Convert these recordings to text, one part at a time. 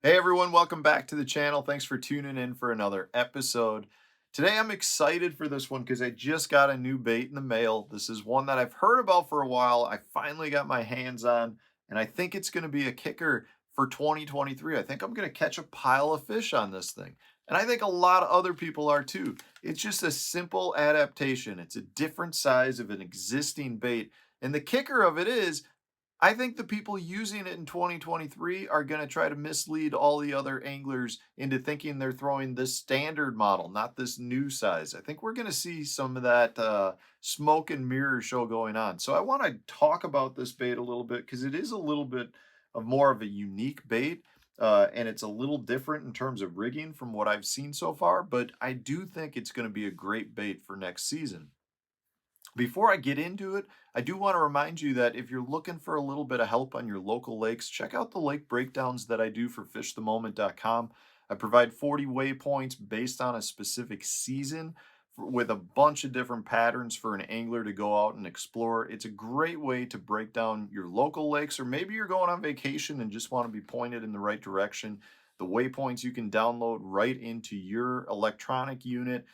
Hey everyone, welcome back to the channel. Thanks for tuning in for another episode. Today I'm excited for this one because I just got a new bait in the mail. This is one that I've heard about for a while. I finally got my hands on, and I think it's going to be a kicker for 2023. I think I'm going to catch a pile of fish on this thing. And I think a lot of other people are too. It's just a simple adaptation. It's a different size of an existing bait. And the kicker of it is I think the people using it in 2023 are going to try to mislead all the other anglers into thinking they're throwing this standard model, not this new size. I think we're going to see some of that smoke and mirror show going on. So I want to talk about this bait a little bit because it is a little bit of more of a unique bait. And it's a little different in terms of rigging from what I've seen so far, but I do think it's going to be a great bait for next season. Before I get into it, I do want to remind you that if you're looking for a little bit of help on your local lakes, check out the lake breakdowns that I do for fishthemoment.com. I provide 40 waypoints based on a specific season with a bunch of different patterns for an angler to go out and explore. It's a great way to break down your local lakes, or maybe you're going on vacation and just want to be pointed in the right direction. The waypoints you can download right into your electronic unit.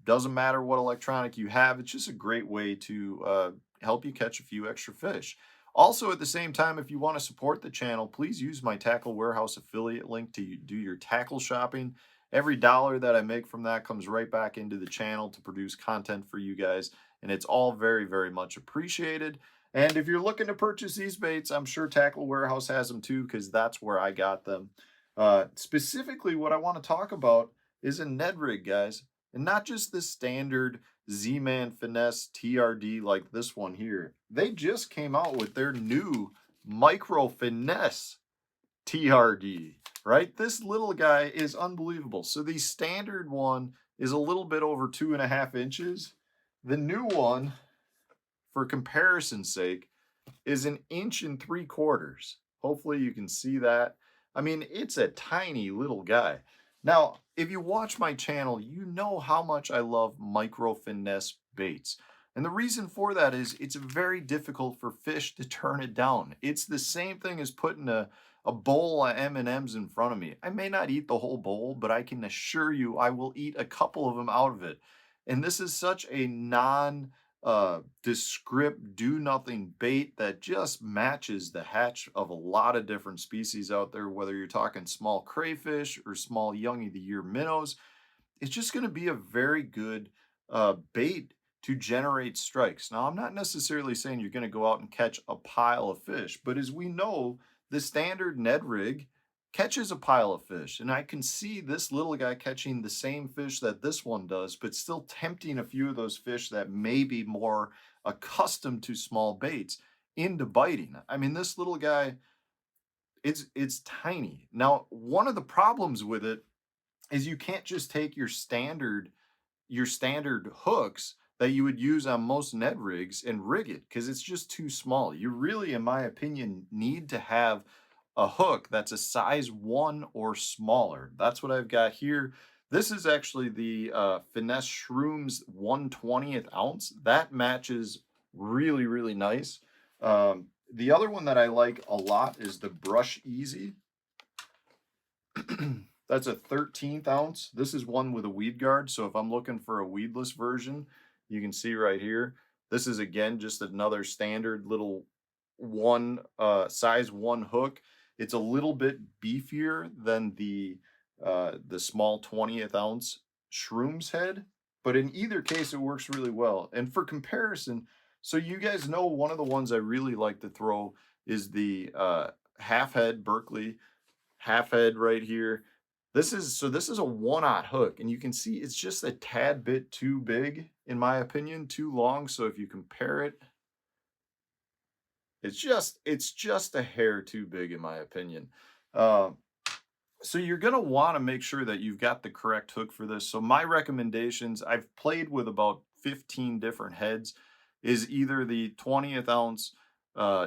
Doesn't matter what electronic you have, it's just a great way to help you catch a few extra fish. Also, at the same time, if you want to support the channel, please use my Tackle Warehouse affiliate link to do your tackle shopping. Every dollar that I make from that comes right back into the channel to produce content for you guys, and it's all very, very much appreciated. And if you're looking to purchase these baits, I'm sure Tackle Warehouse has them too, because that's where I got them. Specifically, what I want to talk about is a Ned rig, guys. And not just the standard Z-Man Finesse TRD like this one here. They just came out with their new Micro Finesse TRD, right? This little guy is unbelievable. So the standard one is a little bit over 2.5 inches. The new one, for comparison's sake, is 1.75 inches. Hopefully you can see that. I mean, it's a tiny little guy. Now, if you watch my channel, you know how much I love micro finesse baits. And the reason for that is it's very difficult for fish to turn it down. It's the same thing as putting a bowl of M&Ms in front of me. I may not eat the whole bowl, but I can assure you I will eat a couple of them out of it. And this is such a descript do nothing bait that just matches the hatch of a lot of different species out there, whether you're talking small crayfish or small young of the year minnows. It's just going to be a very good bait to generate strikes. Now, I'm not necessarily saying you're going to go out and catch a pile of fish, but as we know, the standard Ned rig catches a pile of fish. And I can see this little guy catching the same fish that this one does, but still tempting a few of those fish that may be more accustomed to small baits into biting. I mean, this little guy, it's tiny. Now, one of the problems with it is you can't just take your standard hooks that you would use on most Ned rigs and rig it because it's just too small. You really, in my opinion, need to have a hook that's a size 1 or smaller. That's what I've got here. This is actually the Finesse Shrooms 1/20th ounce. That matches really, really nice. The other one that I like a lot is the Brush Easy. That's a 13th ounce. This is one with a weed guard. So if I'm looking for a weedless version, you can see right here. This is again just another standard little size 1 hook. It's a little bit beefier than the small 20th ounce Shrooms head, but in either case, it works really well. And for comparison, so you guys know one of the ones I really like to throw is the half head Berkeley half head right here. This is a 1/0 hook, and you can see it's just a tad bit too big, in my opinion, too long. So if you compare it, it's just a hair too big, in my opinion. Uh, so you're gonna want to make sure that you've got the correct hook for this. So my recommendations, I've played with about 15 different heads, is either the 20th ounce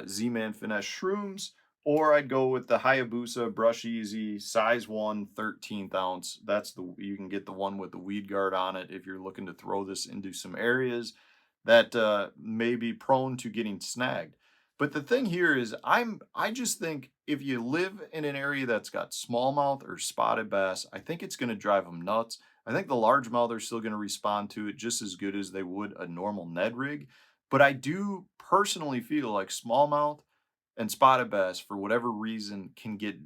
Z-Man Finesse Shrooms, or I'd go with the Hayabusa Brush Easy size 1 13th ounce. You can get the one with the weed guard on it if you're looking to throw this into some areas that may be prone to getting snagged. But the thing here is I just think if you live in an area that's got smallmouth or spotted bass, I think it's gonna drive them nuts. I think the largemouth are still gonna respond to it just as good as they would a normal Ned rig. But I do personally feel like smallmouth and spotted bass, for whatever reason, can get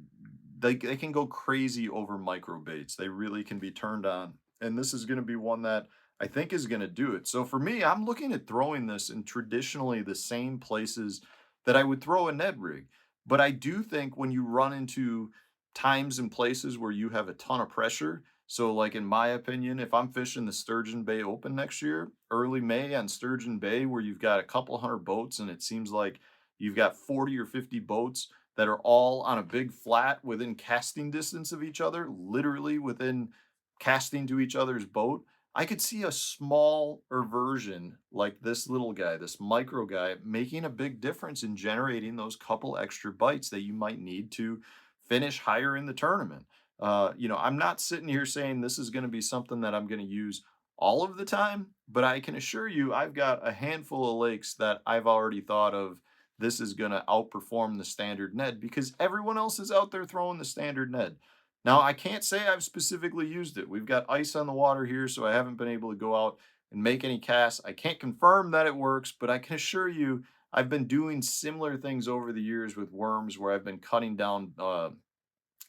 they can go crazy over micro baits. They really can be turned on. And this is gonna be one that I think is gonna do it. So for me, I'm looking at throwing this in traditionally the same places that I would throw a Ned rig. But I do think when you run into times and places where you have a ton of pressure, so like in my opinion, if I'm fishing the Sturgeon Bay Open next year, early May on Sturgeon Bay, where you've got a couple hundred boats and it seems like you've got 40 or 50 boats that are all on a big flat within casting distance of each other, literally within casting to each other's boat. I could see a smaller version like this little guy, this micro guy, making a big difference in generating those couple extra bites that you might need to finish higher in the tournament. I'm not sitting here saying this is going to be something that I'm going to use all of the time, but I can assure you I've got a handful of lakes that I've already thought of. This is going to outperform the standard Ned because everyone else is out there throwing the standard Ned. Now, I can't say I've specifically used it. We've got ice on the water here, so I haven't been able to go out and make any casts. I can't confirm that it works, but I can assure you I've been doing similar things over the years with worms where I've been cutting down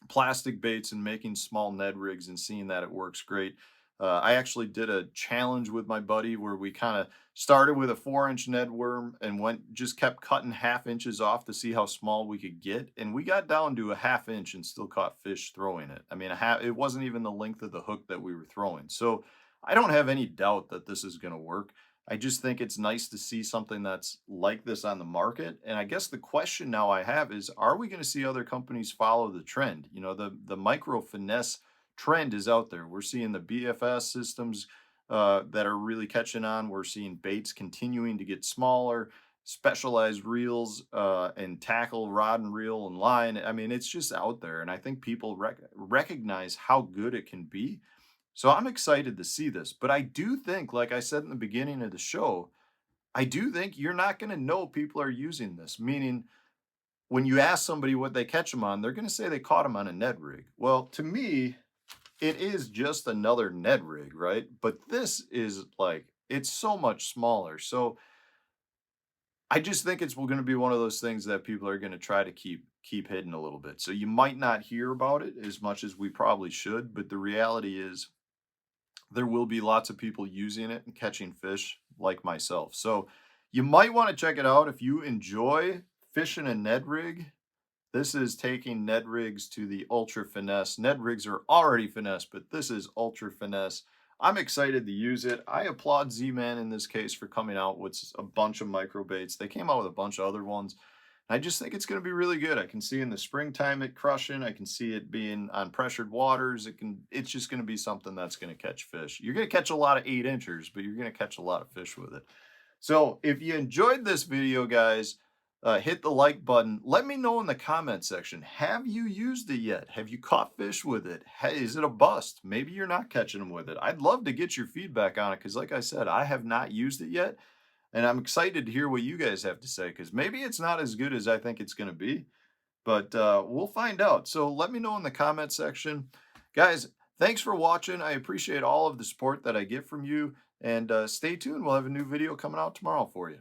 plastic baits and making small Ned rigs and seeing that it works great. I actually did a challenge with my buddy where we kind of started with a 4-inch Ned worm and just kept cutting half inches off to see how small we could get. And we got down to a half inch and still caught fish throwing it. I mean, it wasn't even the length of the hook that we were throwing. So I don't have any doubt that this is going to work. I just think it's nice to see something that's like this on the market. And I guess the question now I have is, are we going to see other companies follow the trend? The micro finesse trend is out there. We're seeing the BFS systems that are really catching on. We're seeing baits continuing to get smaller, specialized reels and tackle, rod and reel and line. I mean, it's just out there. And I think people recognize how good it can be. So I'm excited to see this. But I do think, like I said in the beginning of the show, I do think you're not going to know people are using this. Meaning, when you ask somebody what they catch them on, they're going to say they caught them on a Ned rig. Well, to me, it is just another Ned rig, right? But this is like, it's so much smaller. So I just think it's going to be one of those things that people are going to try to keep hidden a little bit. So you might not hear about it as much as we probably should, but the reality is there will be lots of people using it and catching fish like myself. So you might want to check it out if you enjoy fishing a Ned rig. This is taking Ned rigs to the ultra finesse. Ned rigs are already finesse, but this is ultra finesse. I'm excited to use it. I applaud Zman in this case for coming out with a bunch of micro baits. They came out with a bunch of other ones. I just think it's going to be really good. I can see in the springtime it crushing. I can see it being on pressured waters. It's just going to be something that's going to catch fish. You're going to catch a lot of 8-inchers, but you're going to catch a lot of fish with it. So if you enjoyed this video, guys, hit the like button. Let me know in the comment section. Have you used it yet? Have you caught fish with it? Is it a bust? Maybe you're not catching them with it. I'd love to get your feedback on it because, like I said, I have not used it yet. And I'm excited to hear what you guys have to say because maybe it's not as good as I think it's going to be. But we'll find out. So let me know in the comment section. Guys, thanks for watching. I appreciate all of the support that I get from you. And stay tuned. We'll have a new video coming out tomorrow for you.